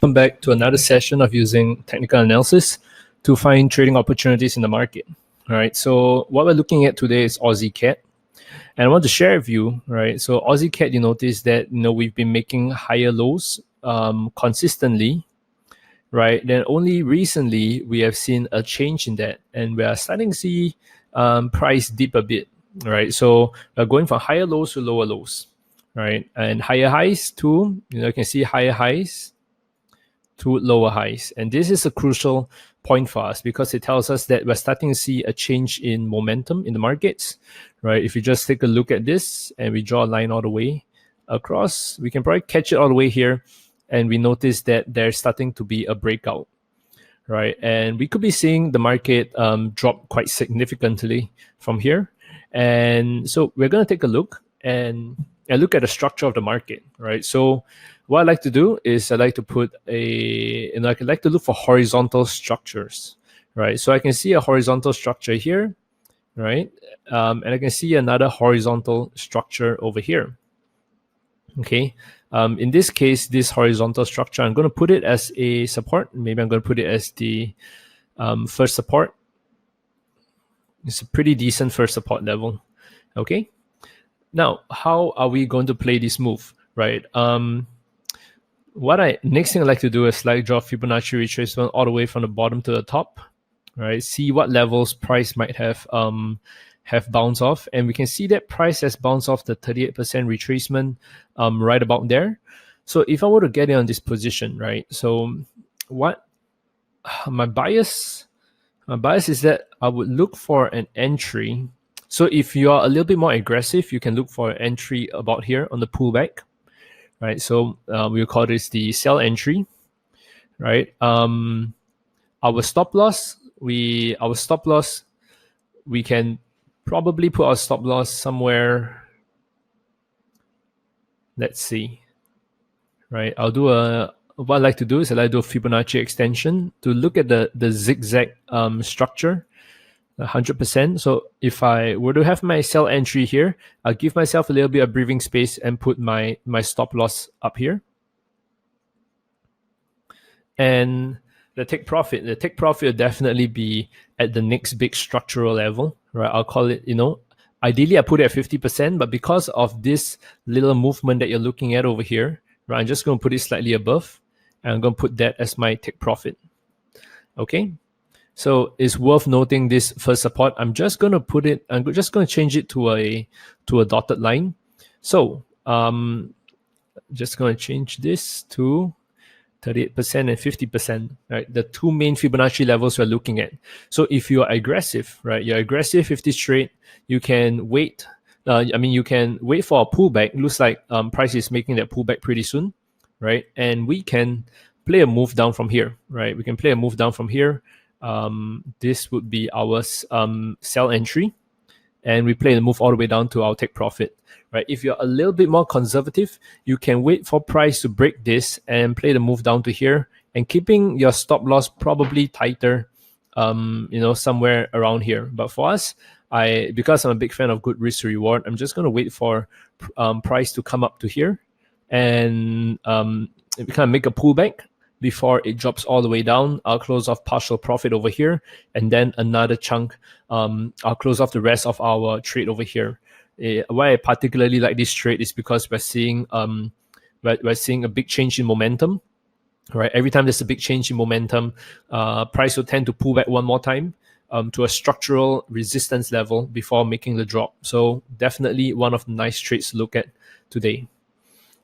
Welcome back to another session of using technical analysis to find trading opportunities in the market. All right, so what we're looking at today is Aussie CAD, and I want to share with you, right? So Aussie CAD, you notice that we've been making higher lows consistently, right? Then only recently we have seen a change in that, and we are starting to see price dip a bit, right? So we're going from higher lows to lower lows, right? And higher highs to, you can see higher highs to lower highs. And this is a crucial point for us because it tells us that we're starting to see a change in momentum in the markets, right? If you just take a look at this and we draw a line all the way across, we can probably catch it all the way here. And we notice that there's starting to be a breakout, right? And we could be seeing the market drop quite significantly from here. And so we're going to take a look and look at the structure of the market, right? So what I like to do is I like to put I like to look for horizontal structures, right? So I can see a horizontal structure here, right? And I can see another horizontal structure over here. Okay. In this case, this horizontal structure, I'm going to put it as a support. Maybe I'm going to put it as the first support. It's a pretty decent first support level. Okay. Now, how are we going to play this move, right? Next thing I like to do is draw Fibonacci retracement all the way from the bottom to the top, right? See what levels price might have bounced off, and we can see that price has bounced off the 38% retracement right about there. So if I were to get in on this position, right? So what my bias is that I would look for an entry. So if you are a little bit more aggressive, you can look for an entry about here on the pullback, right? So we'll call this the sell entry, right? Our stop loss, we can probably put our stop loss somewhere. Let's see, right? What I like to do is I like to do a Fibonacci extension to look at the zigzag structure. 100%. So if I were to have my sell entry here, I'll give myself a little bit of breathing space and put my stop loss up here. And the take profit will definitely be at the next big structural level, right? I'll call it, ideally I put it at 50%, but because of this little movement that you're looking at over here, right, I'm just going to put it slightly above, and I'm going to put that as my take profit. Okay. So it's worth noting this first support. I'm just going to change it to a dotted line. So just going to change this to 38% and 50%, right? The two main Fibonacci levels we're looking at. So if you're aggressive, right? You're aggressive if this trade, you can wait. You can wait for a pullback. It looks like price is making that pullback pretty soon, right? And we can play a move down from here, right? We can play a move down from here. This would be our sell entry, and we play the move all the way down to our take profit, right? If you're a little bit more conservative, you can wait for price to break this and play the move down to here, and keeping your stop loss probably tighter, somewhere around here. But for us, because I'm a big fan of good risk to reward, I'm just going to wait for price to come up to here, and we kind of make a pullback before it drops all the way down. I'll close off partial profit over here, and then another chunk. I'll close off the rest of our trade over here. Why I particularly like this trade is because we're seeing a big change in momentum, right? Every time there's a big change in momentum, price will tend to pull back one more time to a structural resistance level before making the drop. So definitely one of the nice trades to look at today.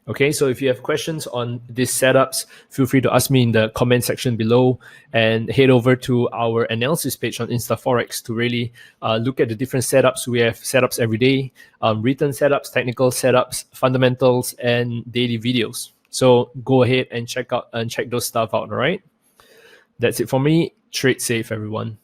Okay, so if you have questions on these setups, feel free to ask me in the comment section below, and head over to our analysis page on InstaForex to really look at the different setups. We have setups every day, written setups, technical setups, fundamentals, and daily videos. So go ahead and check those stuff out, all right? That's it for me. Trade safe, everyone.